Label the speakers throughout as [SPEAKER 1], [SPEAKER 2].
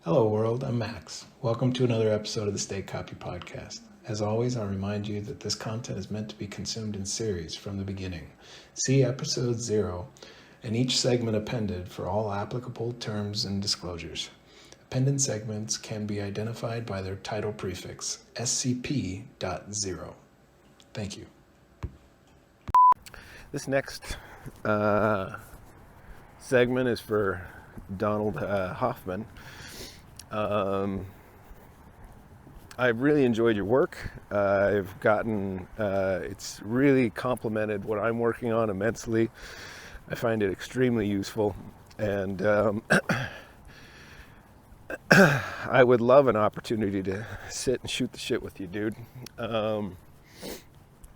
[SPEAKER 1] Hello world, I'm Mhax. Welcome to another episode of the Stay Copy Podcast. As always, I'll remind you that this content is meant to be consumed in series from the beginning. See episode 0 and each segment appended for all applicable terms and disclosures. Appended segments can be identified by their title prefix, SCP.0. Thank you.
[SPEAKER 2] This next segment is for Donald Hoffman. I've really enjoyed your work. I've gotten, it's really complemented what I'm working on immensely. I find it extremely useful, and I would love an opportunity to sit and shoot the shit with you, dude.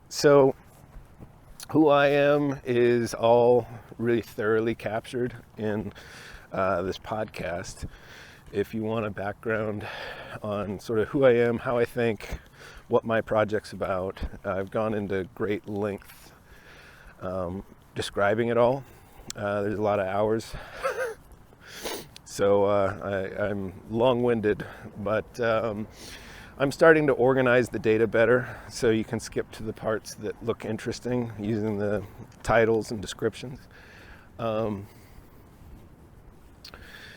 [SPEAKER 2] So who I am is all really thoroughly captured in this podcast. If you want a background on sort of who I am, how I think, what my project's about, I've gone into great length describing it all. There's a lot of hours, so I'm long-winded, but I'm starting to organize the data better so you can skip to the parts that look interesting using the titles and descriptions.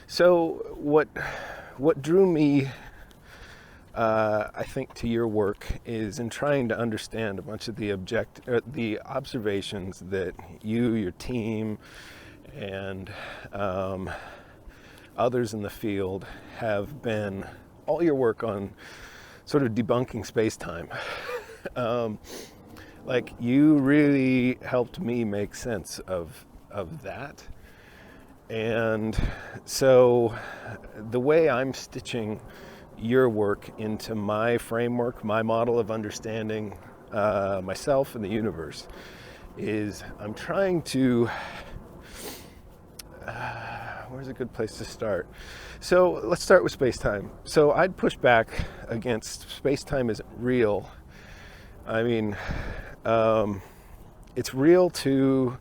[SPEAKER 2] So what drew me, I think, to your work is in trying to understand a bunch of the observations that you, your team, and others in the field have been, all your work on sort of debunking space-time. Like, you really helped me make sense of that. And so the way I'm stitching your work into my framework, my model of understanding myself and the universe, is I'm trying to, where's a good place to start? So let's start with space-time. So I'd push back against space-time isn't real. I mean, it's real to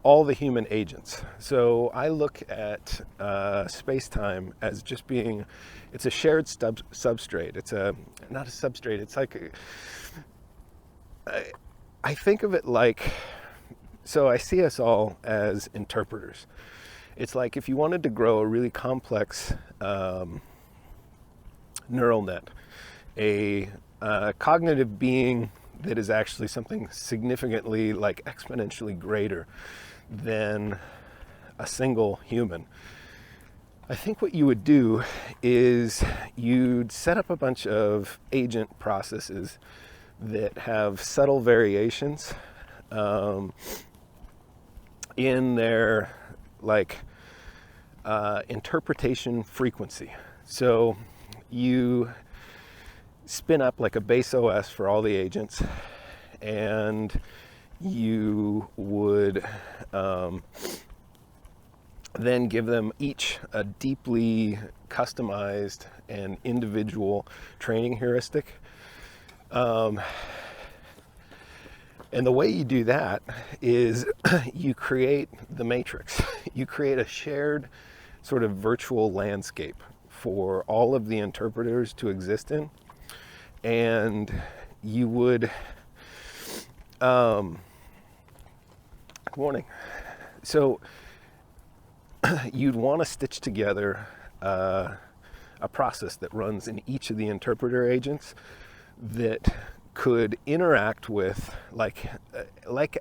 [SPEAKER 2] all the human agents. So I look at space-time as just being, it's a shared substrate. It's not a substrate, it's like, I think of it like, so I see us all as interpreters. It's like if you wanted to grow a really complex neural net, a cognitive being that is actually something significantly, like exponentially greater than a single human. I think what you would do is you'd set up a bunch of agent processes that have subtle variations in their interpretation frequency. So you spin up like a base OS for all the agents, and you would then give them each a deeply customized and individual training heuristic. And the way you do that is you create the matrix. You create a shared sort of virtual landscape for all of the interpreters to exist in. And you would, good morning. So you'd want to stitch together a process that runs in each of the interpreter agents that could interact with, like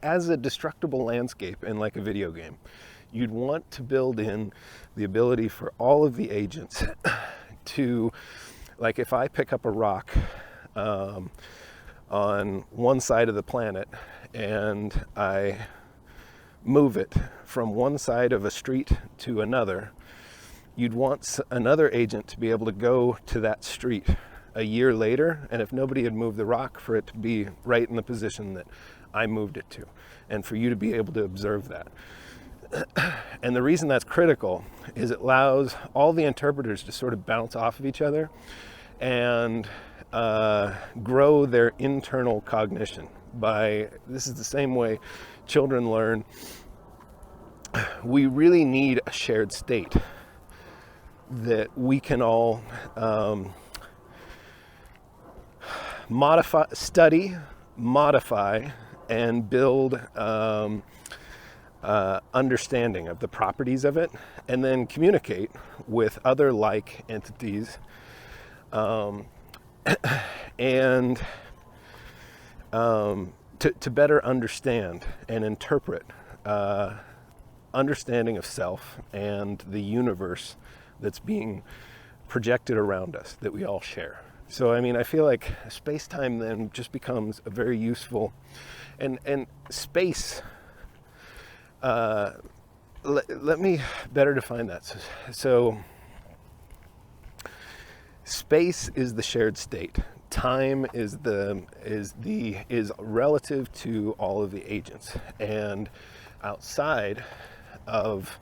[SPEAKER 2] as a destructible landscape in like a video game. You'd want to build in the ability for all of the agents to, like, if I pick up a rock on one side of the planet and I move it from one side of a street to another, you'd want another agent to be able to go to that street a year later, and if nobody had moved the rock, for it to be right in the position that I moved it to, and for you to be able to observe that. And the reason that's critical is it allows all the interpreters to sort of bounce off of each other and grow their internal cognition. This is the same way children learn. We really need a shared state that we can all study, modify, and build understanding of the properties of it, and then communicate with other like entities, and to better understand and interpret understanding of self and the universe that's being projected around us that we all share. So, I mean, I feel like space-time then just becomes a very useful, and space, let me better define that. So space is the shared state. Time is relative to all of the agents, and outside of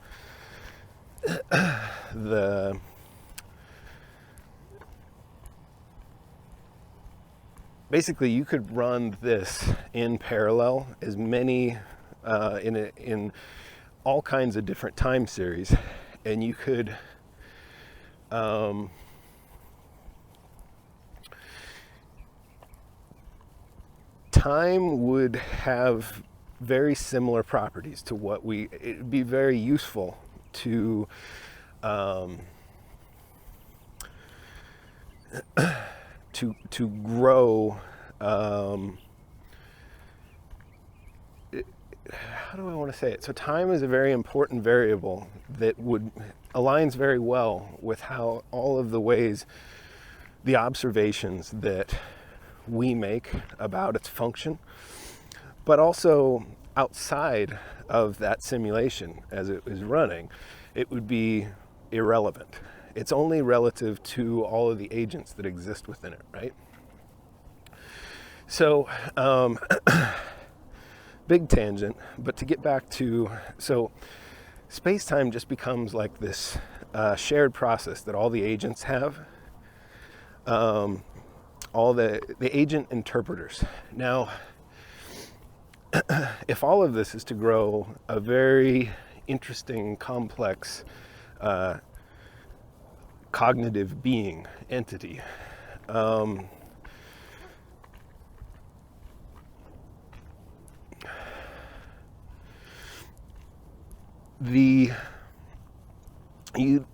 [SPEAKER 2] basically, you could run this in parallel as many in all kinds of different time series, and you could time would have very similar properties to what it'd be very useful to to grow. How do I want to say it? So time is a very important variable that aligns very well with how all of the ways, the observations that we make about its function, but also outside of that simulation as it is running, it would be irrelevant. It's only relative to all of the agents that exist within it, right? So, big tangent, but to get back to, so space-time just becomes like this shared process that all the agents have, all the agent interpreters. Now, if all of this is to grow a very interesting, complex, cognitive being entity,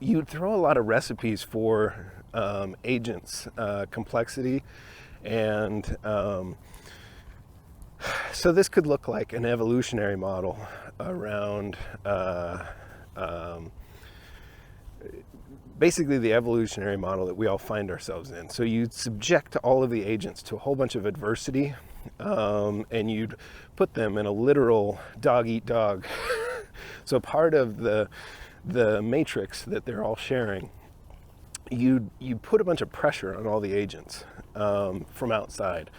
[SPEAKER 2] you'd throw a lot of recipes for agents, complexity, and so this could look like an evolutionary model around basically the evolutionary model that we all find ourselves in. So you'd subject all of the agents to a whole bunch of adversity, and you'd put them in a literal dog-eat-dog. So part of the matrix that they're all sharing, you put a bunch of pressure on all the agents from outside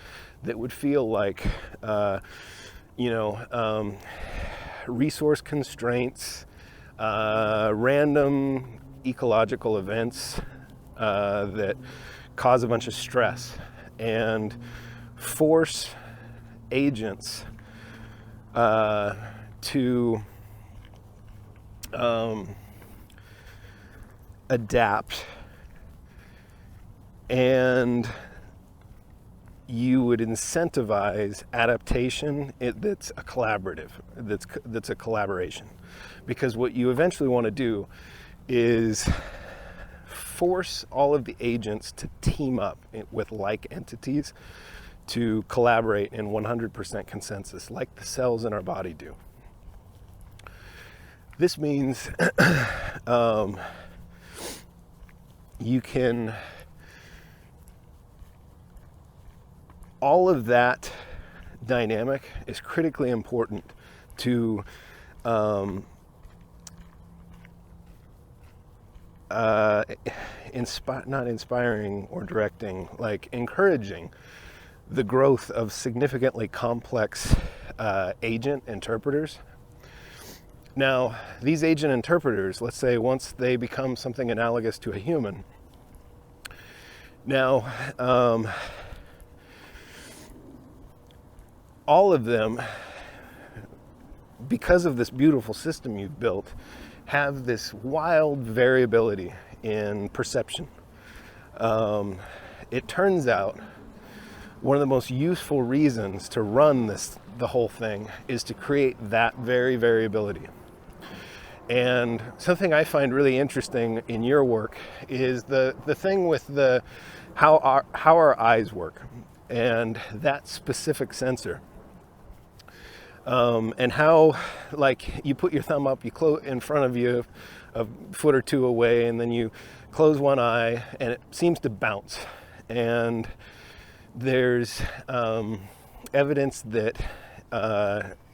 [SPEAKER 2] that would feel like, resource constraints, random ecological events that cause a bunch of stress, and force agents to adapt, and you would incentivize adaptation that's a collaborative, that's a collaboration. Because what you eventually want to do is force all of the agents to team up with like entities to collaborate in 100% consensus, like the cells in our body do. This means you can, all of that dynamic is critically important to not inspiring or directing, like encouraging the growth of significantly complex agent interpreters. Now, these agent interpreters, let's say once they become something analogous to a human, now all of them, because of this beautiful system you've built, have this wild variability in perception. It turns out one of the most useful reasons to run the whole thing is to create that very variability. And something I find really interesting in your work is the thing with how our eyes work and that specific sensor. And how, like, you put your thumb up, you close in front of you a foot or two away, and then you close one eye and it seems to bounce. And there's evidence that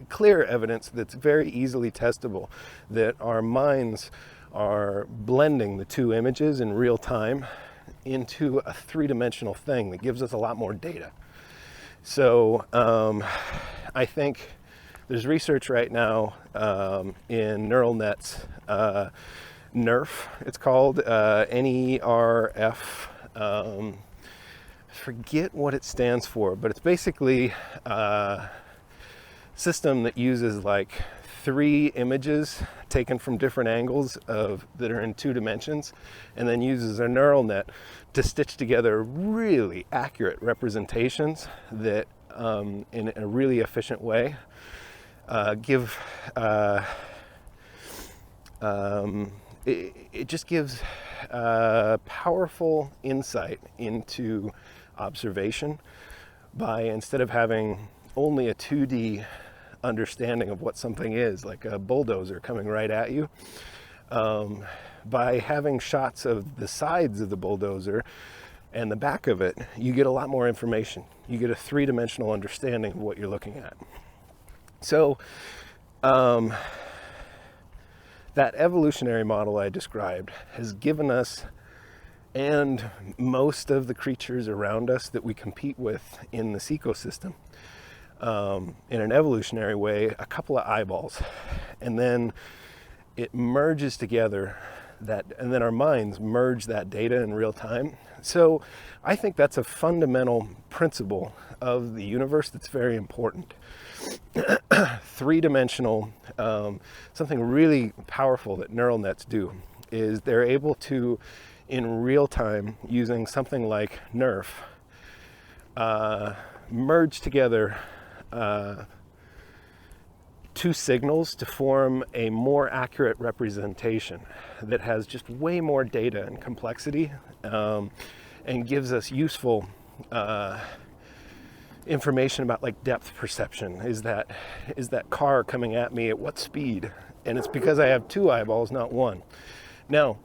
[SPEAKER 2] clear evidence that's very easily testable that our minds are blending the two images in real time into a three-dimensional thing that gives us a lot more data. So I think there's research right now in neural nets, NERF, it's called, NERF. I forget what it stands for, but it's basically system that uses like 3 images taken from different angles that are in 2 dimensions, and then uses a neural net to stitch together really accurate representations that in a really efficient way it just gives powerful insight into observation by, instead of having only a 2D understanding of what something is, like a bulldozer coming right at you, by having shots of the sides of the bulldozer and the back of it, you get a lot more information. You get a 3-dimensional understanding of what you're looking at. So that evolutionary model I described has given us, and most of the creatures around us that we compete with in this ecosystem, in an evolutionary way, a couple of eyeballs. And then it merges together and then our minds merge that data in real time. So I think that's a fundamental principle of the universe that's very important. 3-dimensional, something really powerful that neural nets do is they're able to, in real time, using something like NERF, merge together 2 signals to form a more accurate representation that has just way more data and complexity, and gives us useful information about, like, depth perception. Is that car coming at me at what speed? And it's because I have 2 eyeballs, not 1. Now,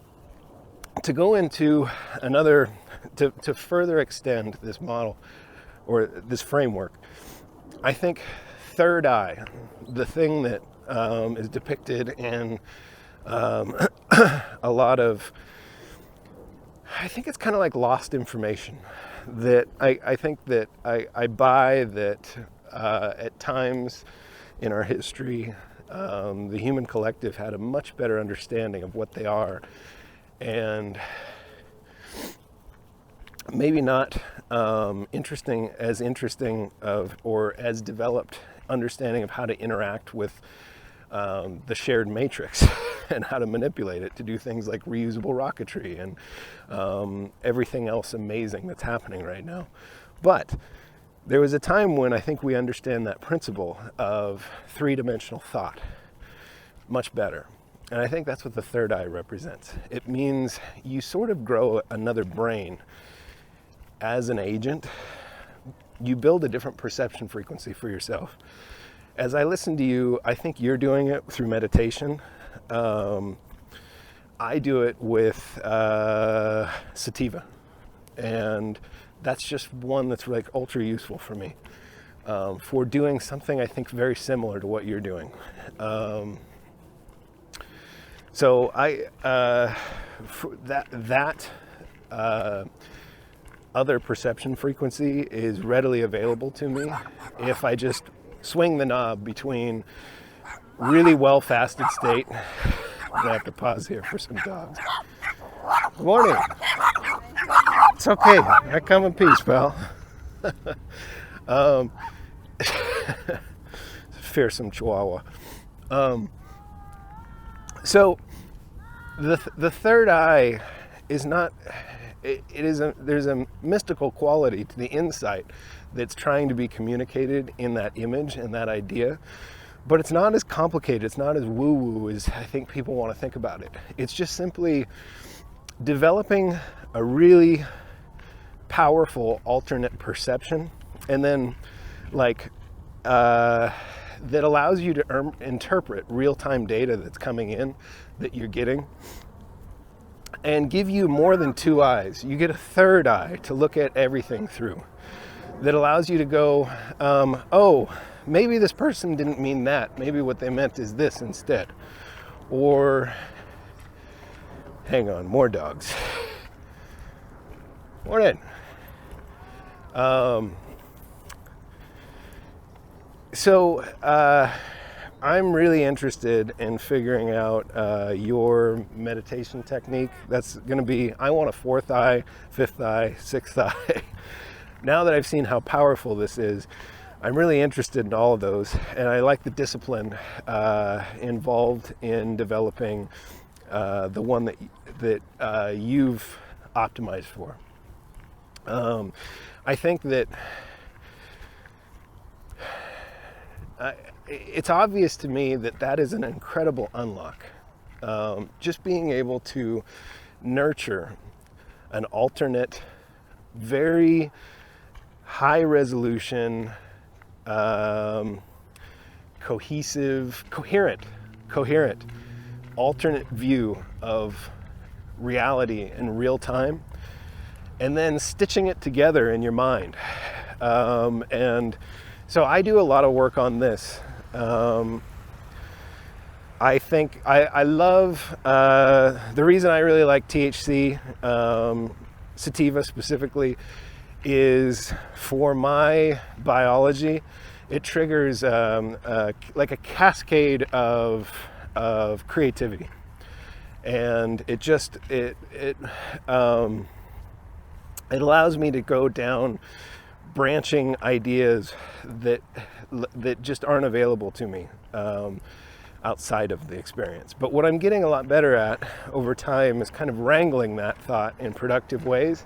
[SPEAKER 2] to go into another, to further extend this model or this framework, I think third eye, the thing that is depicted in a lot of, I think it's kind of like lost information, that I think that I buy that at times in our history, the human collective had a much better understanding of what they are, and maybe not interesting of, or as developed understanding of how to interact with the shared matrix and how to manipulate it to do things like reusable rocketry and everything else amazing that's happening right now. But there was a time when I think we understand that principle of 3-dimensional thought much better. And I think that's what the third eye represents. It means you sort of grow another brain as an agent. You build a different perception frequency for yourself. As I listen to you, I think you're doing it through meditation. I do it with sativa, and that's just one that's like ultra useful for me for doing something I think very similar to what you're doing. So that other perception frequency is readily available to me if I just swing the knob between really well fasted state. I'm gonna have to pause here for some dogs. Good morning. It's okay. I come in peace, pal. Fearsome chihuahua. So the third eye is not, there's a mystical quality to the insight that's trying to be communicated in that image and that idea, but it's not as complicated, it's not as woo-woo as I think people want to think about it. It's just simply developing a really powerful alternate perception, and then that allows you to interpret real-time data that's coming in, that you're getting, and give you more than two eyes. You get a third eye to look at everything through, that allows you to go, oh, maybe this person didn't mean that. Maybe what they meant is this instead. Or, hang on, more dogs. Morning. So I'm really interested in figuring out your meditation technique. That's going to be, I want a fourth eye, fifth eye, sixth eye. Now that I've seen how powerful this is, I'm really interested in all of those, and I like the discipline involved in developing the one that you've optimized for. I think that it's obvious to me that that is an incredible unlock. Just being able to nurture an alternate, very high resolution, coherent, alternate view of reality in real time, and then stitching it together in your mind. And so I do a lot of work on this. I think I love, the reason I really like THC, sativa specifically, is for my biology, it triggers like a cascade of creativity. And it just, it allows me to go down branching ideas that just aren't available to me outside of the experience. But what I'm getting a lot better at over time is kind of wrangling that thought in productive ways.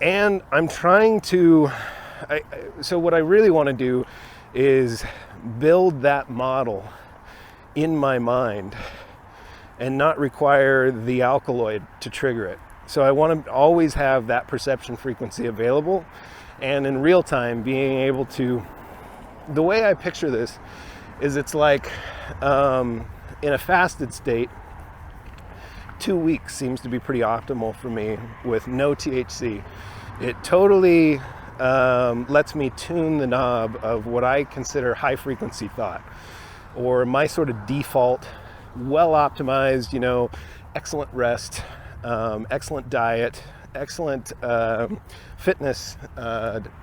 [SPEAKER 2] And I'm trying to, so what I really want to do is build that model in my mind and not require the alkaloid to trigger it. So I want to always have that perception frequency available, and in real time being able to, the way I picture this is it's like in a fasted state, 2 weeks seems to be pretty optimal for me with no THC. It totally lets me tune the knob of what I consider high frequency thought, or my sort of default, well optimized, excellent rest, excellent diet, excellent fitness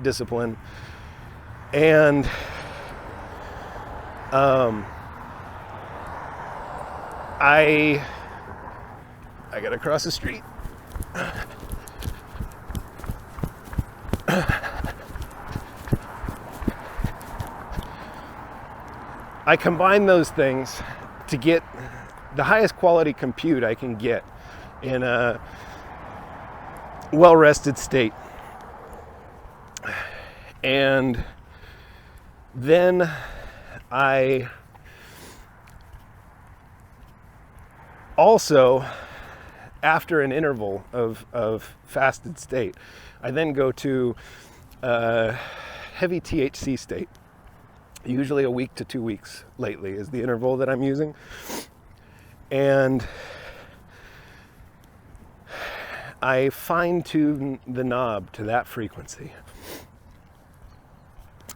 [SPEAKER 2] discipline, and I gotta cross the street. I combine those things to get the highest quality compute I can get in a well-rested state. And then I also, after an interval of fasted state, I then go to a heavy THC state. Usually a week to 2 weeks lately is the interval that I'm using. And I fine-tune the knob to that frequency.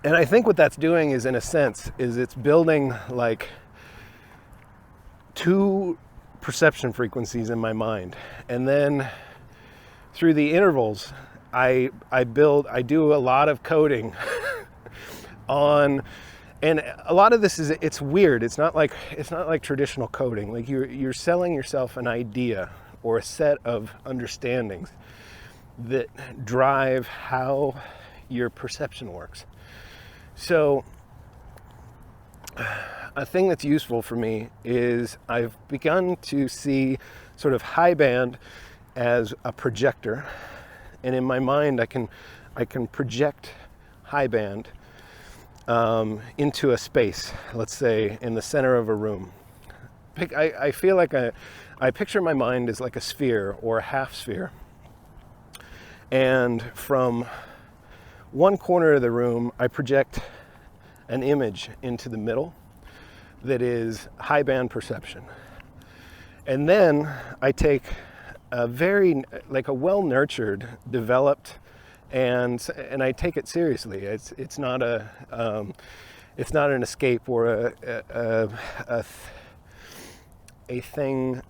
[SPEAKER 2] And I think what that's doing is, in a sense, is it's building like two perception frequencies in my mind. And then through the intervals, I do a lot of coding on, and a lot of this is, it's weird. It's not like traditional coding. Like you're selling yourself an idea or a set of understandings that drive how your perception works. So a thing that's useful for me is I've begun to see sort of high band as a projector, and in my mind I can project high band into a space, let's say in the center of a room. I feel like I picture my mind as like a sphere or a half sphere, and from one corner of the room I project an image into the middle that is high band perception. And then I take a very, like a well-nurtured, developed, and I take it seriously. It's not an escape or a thing.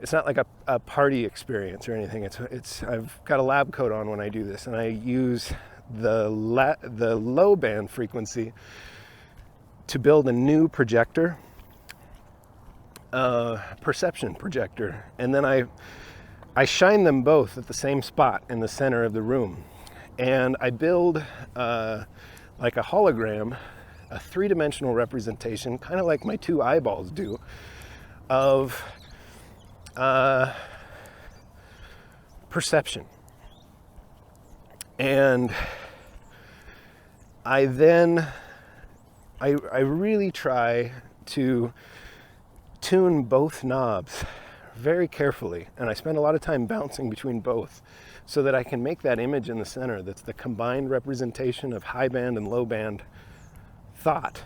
[SPEAKER 2] It's not like a party experience or anything. I've got a lab coat on when I do this, and I use the low band frequency to build a new projector, perception projector, and then I shine them both at the same spot in the center of the room, and I build like a hologram, a three-dimensional representation, kind of like my two eyeballs do, of perception. And I really try to tune both knobs very carefully, and I spend a lot of time bouncing between both so that I can make that image in the center that's the combined representation of high band and low band thought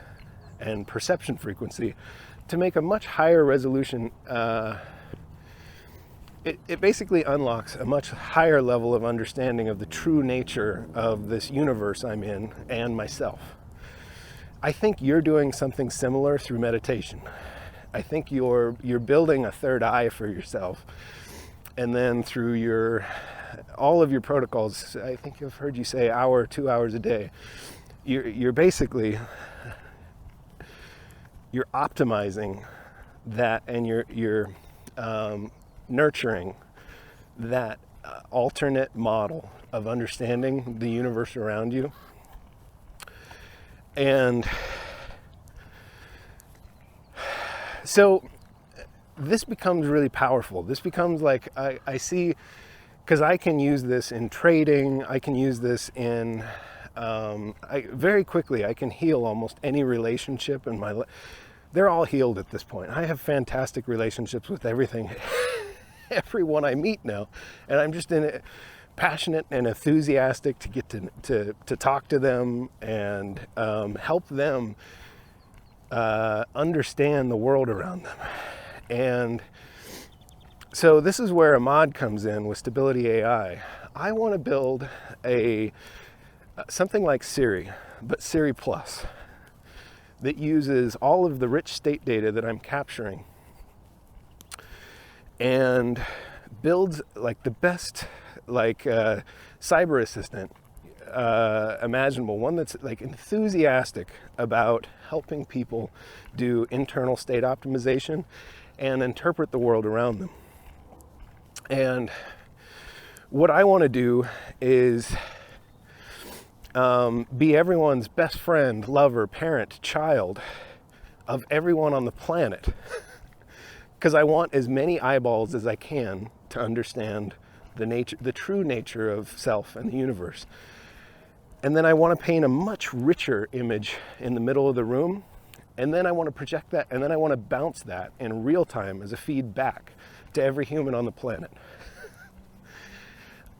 [SPEAKER 2] and perception frequency to make a much higher resolution. It basically unlocks a much higher level of understanding of the true nature of this universe I'm in and myself. I think you're doing something similar through meditation. I think you're building a third eye for yourself, and then through all of your protocols, I think I've heard you say hour, 2 hours a day, you're basically optimizing that, and you're nurturing that alternate model of understanding the universe around you. And so this becomes really powerful. This becomes like, I see, because I can use this in trading, I can use this in, very quickly, I can heal almost any relationship in my life. They're all healed at this point. I have fantastic relationships with everything, everyone I meet now. And I'm just passionate and enthusiastic to get to talk to them and help them understand the world around them. And so this is where Ahmad comes in with Stability AI. I want to build something like Siri, but Siri Plus, that uses all of the rich state data that I'm capturing and builds like the best cyber assistant imaginable, one that's like enthusiastic about helping people do internal state optimization and interpret the world around them. And what I want to do is be everyone's best friend, lover, parent, child of everyone on the planet, because I want as many eyeballs as I can to understand the true nature of self and the universe. And then I want to paint a much richer image in the middle of the room, and then I want to project that, and then I want to bounce that in real time as a feedback to every human on the planet.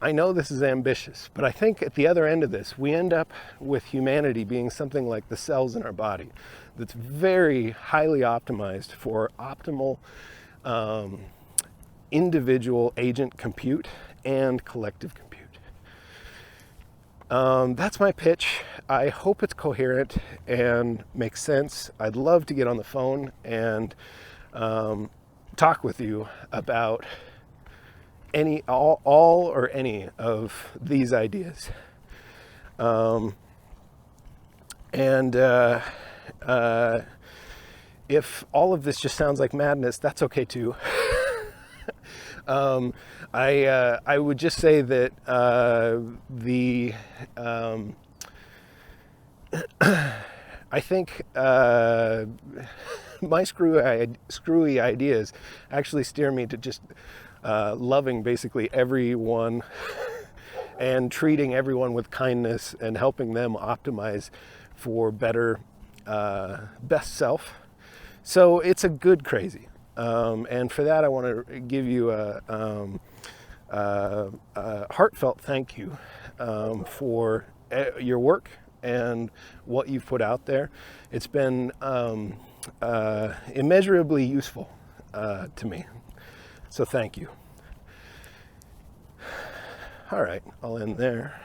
[SPEAKER 2] I know this is ambitious, but I think at the other end of this, we end up with humanity being something like the cells in our body that's very highly optimized for optimal individual agent compute and collective compute. That's my pitch. I hope it's coherent and makes sense. I'd love to get on the phone and talk with you about all or any of these ideas. If all of this just sounds like madness, that's okay too. I would just say that I think my screwy ideas actually steer me to just loving basically everyone and treating everyone with kindness and helping them optimize for better, best self. So it's a good crazy. And for that, I want to give you a heartfelt thank you for your work and what you've put out there. It's been immeasurably useful to me. So thank you. All right, I'll end there.